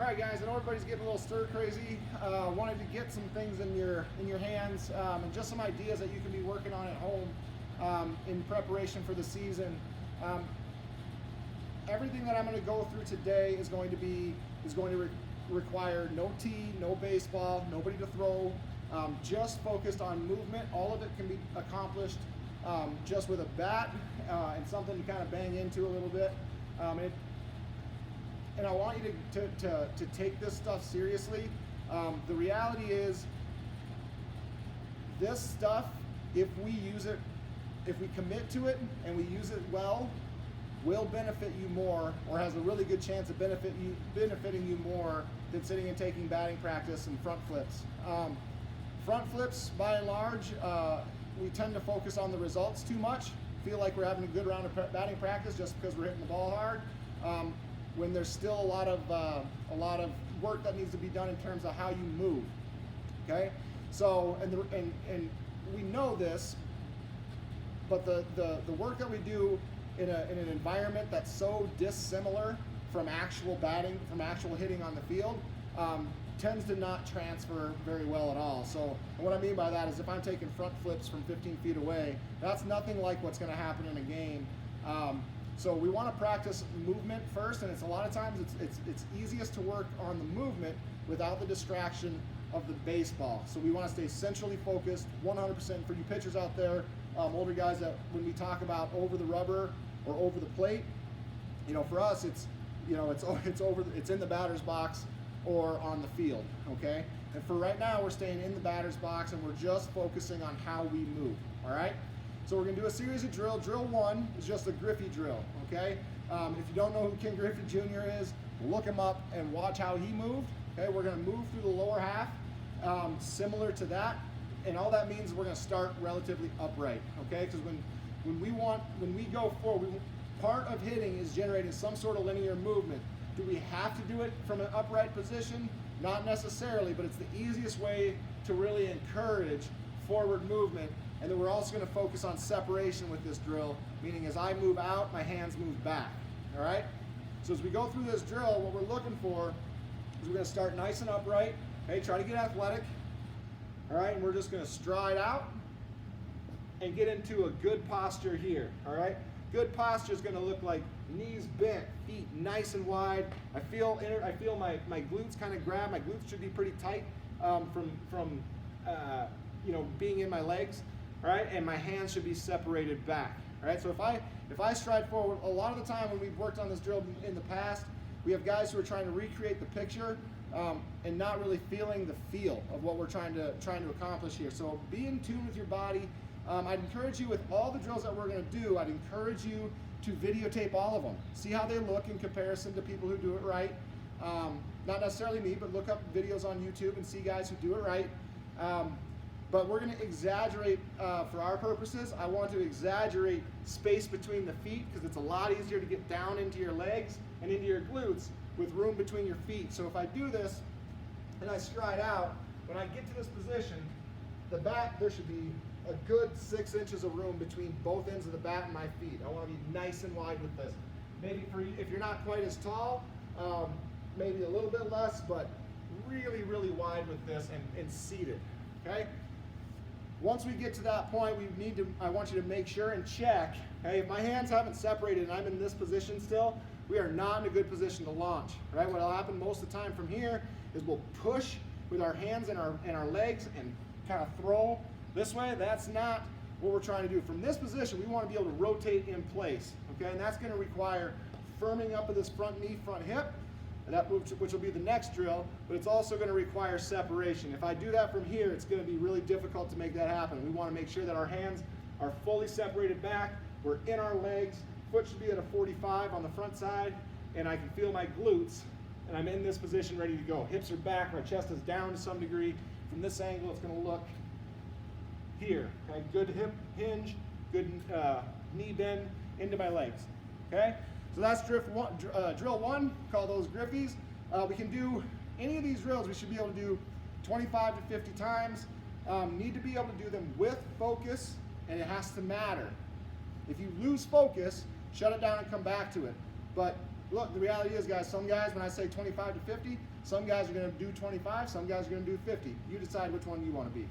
All right, guys, I know everybody's getting a little stir crazy. Wanted to get some things in your hands and just some ideas that you can be working on at home in preparation for the season. Everything that I'm going to go through today is going to require no tee, no baseball, nobody to throw. Just focused on movement. All of it can be accomplished just with a bat and something to kind of bang into a little bit. And I want you to take this stuff seriously. The reality is, this stuff, if we use it, if we commit to it and we use it well, will benefit you more, or has a really good chance of benefiting you more than sitting and taking batting practice and front flips. Front flips, by and large, we tend to focus on the results too much. Feel like we're having a good round of batting practice just because we're hitting the ball hard. When there's still a lot of work that needs to be done in terms of how you move. Okay, so and we know this, but the work that we do in an environment that's so dissimilar from actual batting, from actual hitting on the field, tends to not transfer very well at all. So what I mean by that is, if I'm taking front flips from 15 feet away, that's nothing like what's going to happen in a game. So we want to practice movement first, and it's a lot of times it's easiest to work on the movement without the distraction of the baseball. So we want to stay centrally focused 100%. For you pitchers out there, older guys, that when we talk about over the rubber or over the plate, for us it's it's in the batter's box or on the field. Okay, and for right now we're staying in the batter's box and we're just focusing on how we move. All right. So we're going to do a series of drills. Drill 1 is just a Griffey drill, okay? If you don't know who Ken Griffey Jr. is, look him up and watch how he moved. Okay, we're going to move through the lower half, similar to that, and all that means we're going to start relatively upright, okay? Because when we go forward, part of hitting is generating some sort of linear movement. Do we have to do it from an upright position? Not necessarily, but it's the easiest way to really encourage forward movement. And then we're also going to focus on separation with this drill, meaning as I move out, my hands move back. All right? So as we go through this drill, what we're looking for is we're going to start nice and upright. Okay, try to get athletic. All right, and we're just going to stride out and get into a good posture here. All right? Good posture is going to look like knees bent, feet nice and wide. I feel my glutes kind of grab. My glutes should be pretty tight from being in my legs. All right, and my hands should be separated back. All right, so if I stride forward, a lot of the time when we've worked on this drill in the past, we have guys who are trying to recreate the picture and not really feeling the feel of what we're trying to accomplish here. So be in tune with your body. I'd encourage you, with all the drills that we're going to do, I'd encourage you to videotape all of them. See how they look in comparison to people who do it right. Not necessarily me, but look up videos on YouTube and see guys who do it right. But we're going to exaggerate, for our purposes, I want to exaggerate space between the feet, because it's a lot easier to get down into your legs and into your glutes with room between your feet. So if I do this and I stride out, when I get to this position, the bat, there should be a good 6 inches of room between both ends of the bat and my feet. I want to be nice and wide with this. Maybe if you're not quite as tall, maybe a little bit less, but really, really wide with this and seated. Okay? Once we get to that point, I want you to make sure and check, okay, if my hands haven't separated and I'm in this position still, we are not in a good position to launch, right? What will happen most of the time from here is we'll push with our hands and our legs and kind of throw this way. That's not what we're trying to do. From this position, we want to be able to rotate in place, okay? And that's going to require firming up of this front knee, front hip, which will be the next drill, but it's also going to require separation. If I do that from here, it's going to be really difficult to make that happen. We want to make sure that our hands are fully separated back, we're in our legs, foot should be at a 45 on the front side, and I can feel my glutes, and I'm in this position ready to go. Hips are back, my chest is down to some degree. From this angle, it's going to look here. Okay? Good hip hinge, good knee bend into my legs. Okay? So that's drill 1, call those Griffies. We can do any of these drills, we should be able to do 25 to 50 times. Need to be able to do them with focus, and it has to matter. If you lose focus, shut it down and come back to it. But look, the reality is, guys, some guys, when I say 25 to 50, Some guys are going to do 25, some guys are going to do 50. You decide which one you want to be.